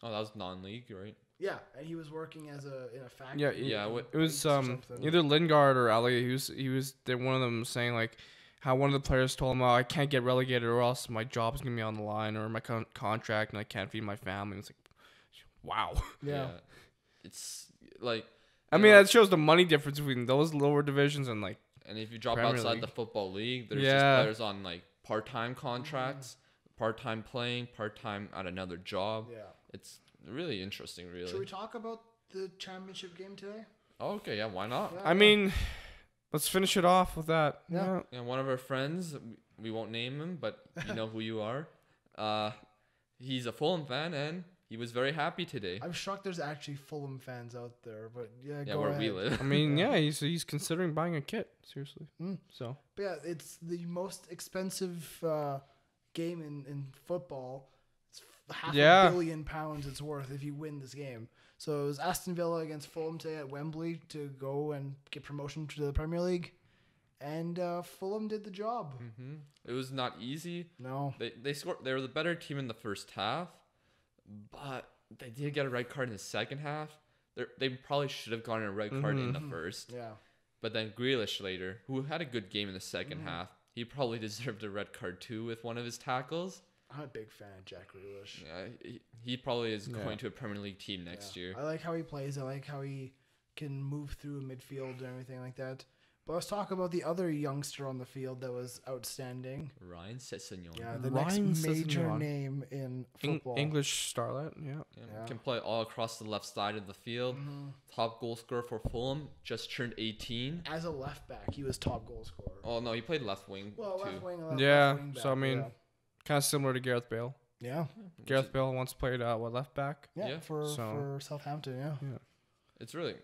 Oh, that was non-league, right? Yeah, and he was working in a factory. Yeah. It was either Lingard or Ali. He was one of them saying like. How one of the players told him, "Oh, I can't get relegated, or else my job's gonna be on the line, or my contract, and I can't feed my family." It's like, wow. Yeah. It's like. I mean, that shows the money difference between those lower divisions and like. And if you drop Premier outside League. the football league, there's just players on like part-time contracts, part-time playing, part-time at another job. Yeah. It's really interesting, really. Should we talk about the championship game today? Oh, okay, yeah, why not? I mean. Let's finish it off with that. Yeah. And one of our friends, we won't name him, but you know who you are. He's a Fulham fan, and he was very happy today. I'm shocked there's actually Fulham fans out there, but yeah, where we live. I mean, he's considering buying a kit. Seriously. So. But yeah, it's the most expensive game in football. It's £500 million it's worth if you win this game. So it was Aston Villa against Fulham today at Wembley to go and get promotion to the Premier League. And Fulham did the job. It was not easy. No. They scored. They were the better team in the first half. But they did get a red card in the second half. They probably should have gotten a red card in the first. Yeah. But then Grealish later, who had a good game in the second half, he probably deserved a red card too with one of his tackles. I'm a big fan of Jack Grealish. Yeah, he probably is going to a Premier League team next year. I like how he plays. I like how he can move through midfield and everything like that. But let's talk about the other youngster on the field that was outstanding. Ryan Sessegnon. Yeah, the Ryan next major Sessegnon. name in football. English starlet. Yeah. Yeah, can play all across the left side of the field. Top goal scorer for Fulham. Just turned 18. As a left back, he was top goal scorer. Oh no, he played left wing Well, too. left wing, left Yeah. wing back, So I mean, kind of similar to Gareth Bale. yeah, Gareth Bale once played left back. yeah, for So- Southampton, yeah. It's really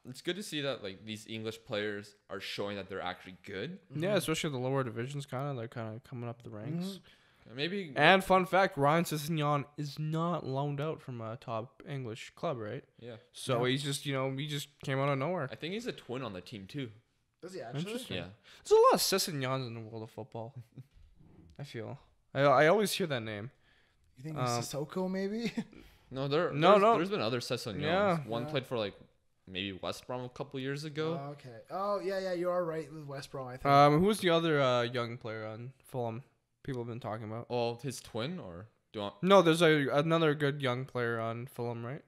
it's good to see that like these English players are showing that they're actually good. Yeah, especially the lower divisions. They're kind of coming up the ranks. Maybe And fun fact, Ryan Sessegnon is not loaned out from a top English club, right? yeah. So he's just he just came out of nowhere. I think he's a twin on the team too. Does he actually? Interesting. Yeah. There's a lot of Sessegnons in the world of football. I feel. I always hear that name. You think it's Sissoko maybe? No, No. there's been other Sessegnons. Yeah. One played for like maybe West Brom a couple years ago. Oh, okay. Oh yeah, you are right with West Brom. I think. Who's the other young player on Fulham? People have been talking about. Oh, his twin or do you want? No, there's another good young player on Fulham, right?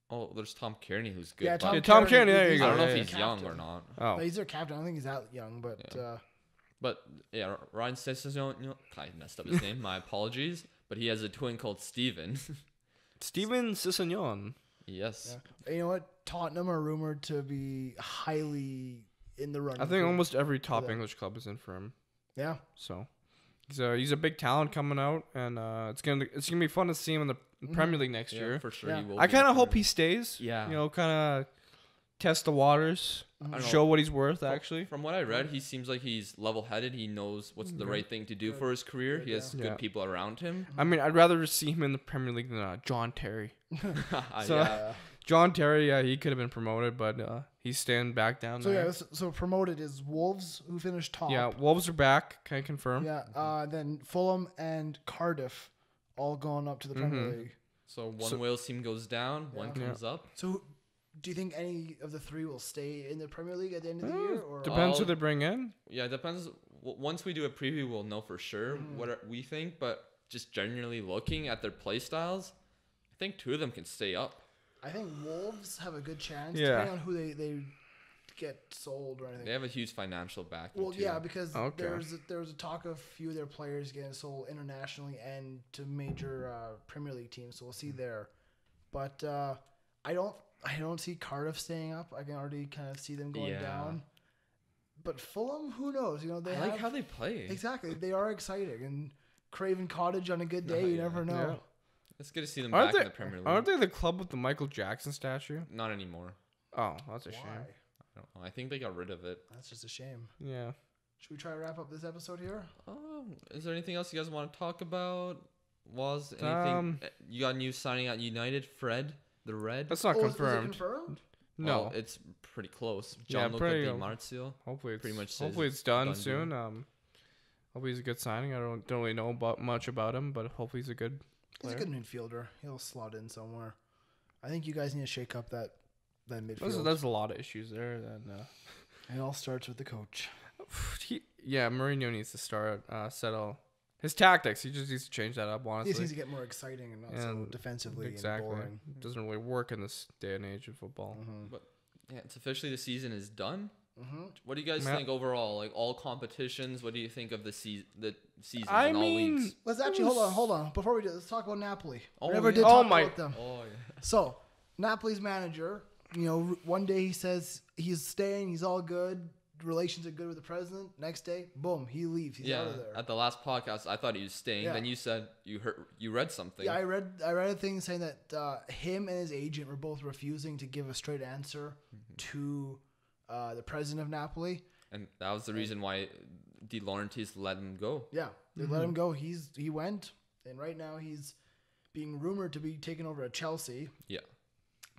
Oh, there's Tom Kearney who's good. Yeah, but Tom Kearney, there you he's go. I don't know our if Yeah, he's captain. young or not. Oh, He's their captain. I don't think he's that young, but Yeah. But yeah, Ryan Sessegnon, I messed up his name. My apologies. But he has a twin called Steven. Steven Sessegnon. Yes. you know what? Tottenham are rumored to be highly in the running. I think for- almost every top that. English club is in for him. Yeah. So he's a big talent coming out, and it's gonna be fun to see him in the Premier League next Yeah, year. for sure. Yeah. He will I be kind in of the hope Premier he stays. Yeah. Kind of test the waters, I don't show know. what he's worth. Actually, From what I read, he seems like he's level-headed. He knows what's the right thing to do for his career. He has Yeah. good people around him. I mean, I'd rather see him in the Premier League than John Terry. So- Yeah. John Terry, he could have been promoted, but he's staying back down So there. yeah, so promoted is Wolves, who finished top. Yeah, Wolves are back. Can I confirm? Yeah. Then Fulham and Cardiff, all going up to the Premier League. So one Wales team goes down, one Yeah. comes up. So, do you think any of the three will stay in the Premier League at the end of the year? Or Depends who All- they bring in. Yeah, it depends. Once we do a preview, we'll know for sure we think. But just generally looking at their play styles, I think two of them can stay up. I think Wolves have a good chance, Yeah. depending on who they get sold or anything. They have a huge financial backing. Well, too. yeah, because Okay. there was a talk of a few of their players getting sold internationally and to major Premier League teams. So we'll see there. But I don't see Cardiff staying up. I can already kind of see them going Yeah. down. But Fulham, who knows? They I like have- how they play. exactly. They are exciting, and Craven Cottage on a good day, you Yeah. never know. Yeah. It's good to see them Aren't back they? in the Premier League. Aren't they the club with the Michael Jackson statue? Not anymore. Oh, that's a Why? shame. I don't know. I think they got rid of it. That's just a shame. Yeah. Should we try to wrap up this episode here? Is there anything else you guys want to talk about? Was anything? You got a new signing at United, Fred the Red. That's not Is it confirmed. confirmed? No. Well, it's pretty close. Yeah, Gianluca pretty, Di Marzio. Hopefully it's pretty much says hopefully it's done done soon. deal. Hopefully he's a good signing. I don't really know much about him, but hopefully he's a good He's a player. good midfielder. He'll slot in somewhere. I think you guys need to shake up that midfield. There's a lot of issues there. And It all starts with the coach. Mourinho needs to start settle his tactics. He just needs to change that up. He Honestly, just needs to get more exciting and not so And defensively exactly. and boring. It doesn't really work in this day and age of football. Yeah, it's officially the season is done. Mm-hmm. What do you guys Yeah. think overall? Like all competitions, what do you think of the season in I all mean, leagues? Let's actually hold on. Before we do, let's talk about Napoli. Oh, We never yeah. did Oh talk my- about them. Oh yeah. So Napoli's manager, one day he says he's staying, he's all good, relations are good with the president. Next day, boom, he leaves. He's out Yeah. of there. At the last podcast, I thought he was staying. Yeah. Then you said you read something. Yeah, I read a thing saying that him and his agent were both refusing to give a straight answer to the president of Napoli. And that was the reason why De Laurentiis let him go. Yeah, they let him go. He went, and right now he's being rumored to be taking over at Chelsea. Yeah.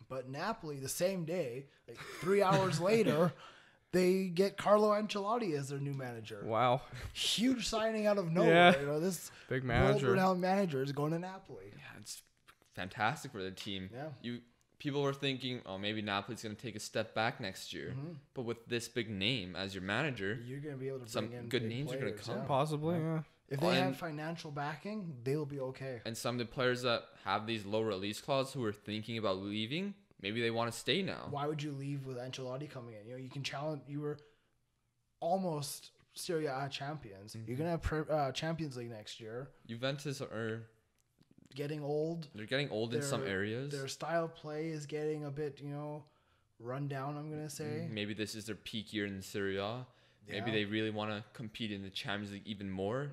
But Napoli, the same day, like 3 hours later, they get Carlo Ancelotti as their new manager. Wow, Huge signing out of nowhere. Yeah. This big manager. world-renowned manager is going to Napoli. Yeah, it's fantastic for the team. Yeah. People were thinking, oh, maybe Napoli's going to take a step back next year. But with this big name as your manager, You're going to be able to Some bring in good big names are gonna players, come. yeah. Possibly, yeah. If they And- have financial backing, they'll be okay. and some of the players that have these low release clauses who are thinking about leaving, maybe they want to stay now. Why would you leave with Ancelotti coming in? You can challenge. You were almost Serie A champions. You're gonna have Champions League next year. Juventus are getting old. They're getting old in some areas. Their style of play is getting a bit, run down, I'm gonna say. Maybe this is their peak year in the Serie A. Maybe they really want to compete in the Champions League even more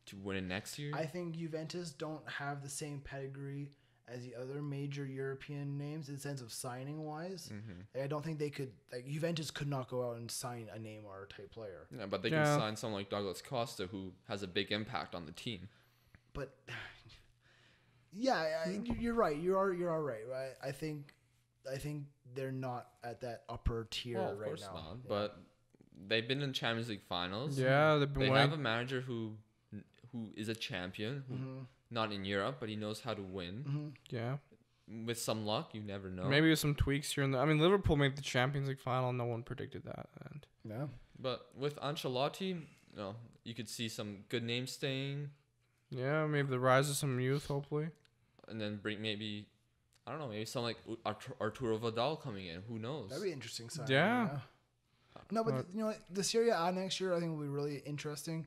to win it next year. I think Juventus don't have the same pedigree as the other major European names in the sense of signing wise. I don't think they could, Juventus could not go out and sign a Neymar type player. Yeah, but they can sign someone like Douglas Costa, who has a big impact on the team. But you're right. You are right. I think they're not at that upper tier right now. Of course not. But they've been in Champions League finals. Yeah, they have a manager who is a champion, not in Europe, but he knows how to win. Yeah. With some luck, you never know. Maybe with some tweaks here and there. I mean, Liverpool made the Champions League final. No one predicted that. But with Ancelotti, you could see some good names staying. Yeah, maybe the rise of some youth, hopefully. And then bring maybe someone like Arturo Vidal coming in. Who knows? That'd be interesting. Yeah. No, but the Serie A next year I think will be really interesting.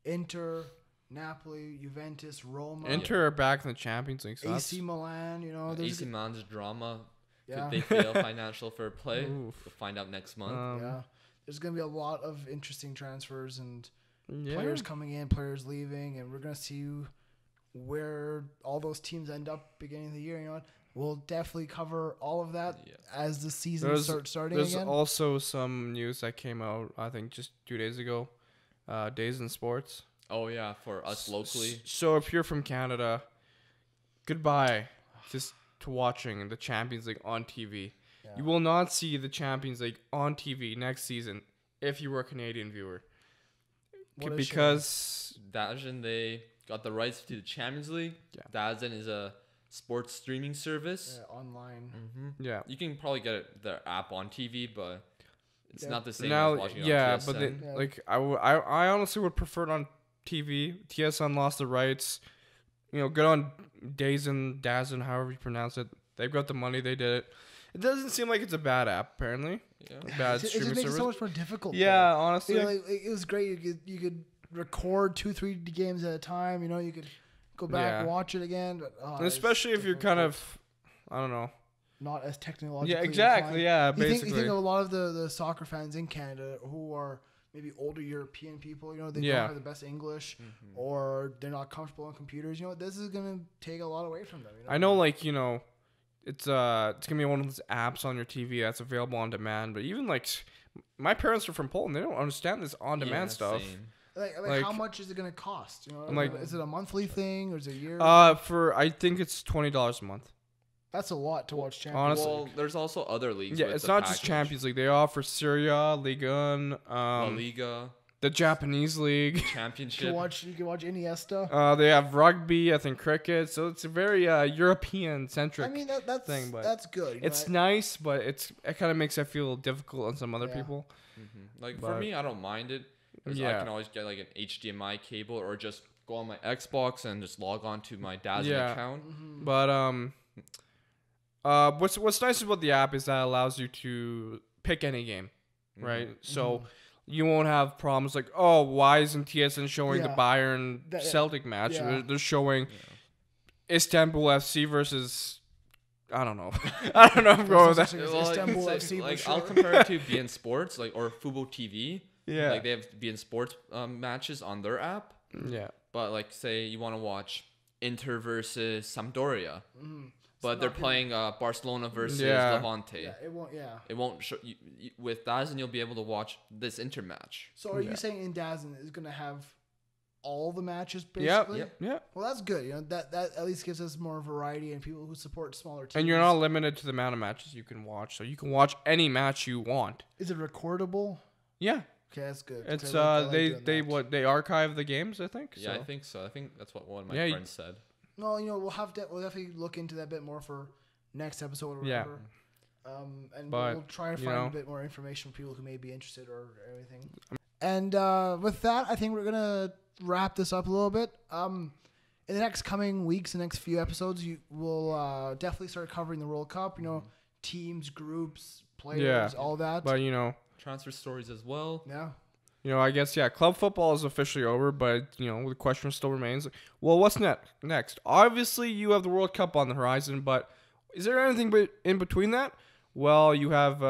Inter, Napoli, Juventus, Roma. Inter are back in the Champions League. So AC Milan, AC Milan's drama. Could they fail financial fair play? We'll find out next month. There's going to be a lot of interesting transfers and players coming in, players leaving, and we're going to see where all those teams end up beginning of the year. We'll definitely cover all of that as the season starting there's again. There's also some news that came out, I think, just 2 days ago. DAZN Sports. Oh, yeah, for us locally. So if you're from Canada, goodbye just to watching the Champions League on TV. Yeah. You will not see the Champions League on TV next season if you were a Canadian viewer. Because DAZN, they got the rights to the Champions League. Yeah. DAZN is a sports streaming service. Yeah, online. Yeah. You can probably get their app on TV, but it's not the same as watching it on TSN. But I honestly would prefer it on TV. TSN lost the rights. Good on DAZN, however you pronounce it. They've got the money. They did it. It doesn't seem like it's a bad app, apparently. Yeah. Bad streaming service. It just makes it so much more difficult. Yeah, honestly. It was great. You could record 2-3 games at a time. You could go back and watch it again. But, and especially if you're kind of, I don't know, not as technologically inclined. Basically. You think of a lot of the soccer fans in Canada who are maybe older European people, they don't have the best English or they're not comfortable on computers. This is going to take a lot away from them. I know, it's going to be one of those apps on your TV that's available on demand. But even, my parents are from Poland. They don't understand this on-demand stuff. Like how much is it going to cost? Is it a monthly thing or is it a year? I think it's $20 a month. That's a lot to watch Champions Honestly. Well, there's also other leagues. Yeah, it's not just Champions League. They offer Serie, Liga 1, La Liga, the Japanese League, Championship. You can watch Iniesta. They have rugby, I think cricket. So it's a very European centric that's thing. But that's good. It's nice, but it kind of makes it feel difficult on some other people. For me, I don't mind it. I can always get an HDMI cable or just go on my Xbox and just log on to my DAZN account. But what's nice about the app is that it allows you to pick any game, right? So you won't have problems like, why isn't TSN showing the Bayern Celtic match? They're showing Istanbul FC versus, I don't know. I don't know if I'm going with that. Istanbul FC I'll compare it to BN Sports, or Fubo TV. Yeah. They have BN Sports matches on their app. Yeah. But say you want to watch Inter versus Sampdoria. But they're playing Barcelona versus Levante. Yeah, it won't. Yeah, it won't show you. With DAZN, you'll be able to watch this Inter match. So, are you saying in DAZN is going to have all the matches basically? Yeah. Well, that's good. That at least gives us more variety and people who support smaller teams. And you're not limited to the amount of matches you can watch, so you can watch any match you want. Is it recordable? Yeah. Okay, that's good. It's they archive the games, I think. Yeah, I think so. I think that's what one of my friends said. Well, we'll definitely look into that a bit more for next episode or whatever. We'll try to find a bit more information for people who may be interested or everything. And with that, I think we're gonna wrap this up a little bit. In the next coming weeks, the next few episodes, we'll definitely start covering the World Cup. Teams, groups, players, all that. But transfer stories as well. Yeah. I guess, club football is officially over, but, the question still remains. Well, what's next? Obviously, you have the World Cup on the horizon, but is there anything in between that? Well, you have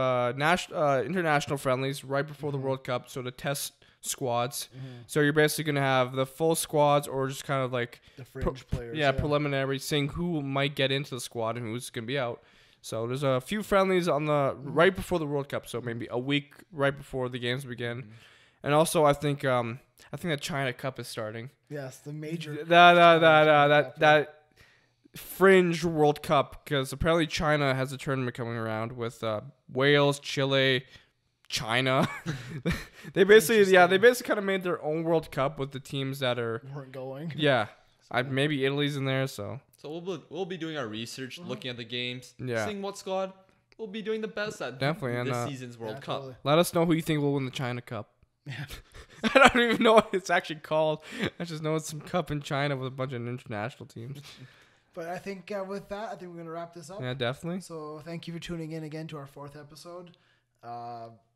international friendlies right before the World Cup, so to test squads. So you're basically going to have the full squads or just kind of like the fringe players. Preliminary, seeing who might get into the squad and who's going to be out. So there's a few friendlies on the right before the World Cup, so maybe a week right before the games begin. And also, I think the China Cup is starting. Yes, the major that fringe World Cup, because apparently China has a tournament coming around with Wales, Chile, China. they basically kind of made their own World Cup with the teams that weren't going. Yeah, maybe Italy's in there. So we'll be doing our research, looking at the games, yeah, seeing what squad will be doing the best at definitely this season's World Cup. Totally. Let us know who you think will win the China Cup. Yeah. I don't even know what it's actually called. I just know it's some cup in China with a bunch of international teams. But I think with that, I think we're going to wrap this up. Yeah, definitely. So thank you for tuning in again to our 4th episode.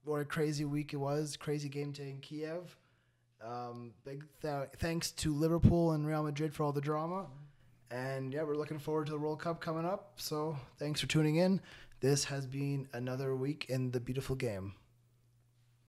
What a crazy week it was. Crazy game day in Kiev. Big thanks to Liverpool and Real Madrid for all the drama. And yeah, we're looking forward to the World Cup coming up. So thanks for tuning in. This has been another week in the beautiful game.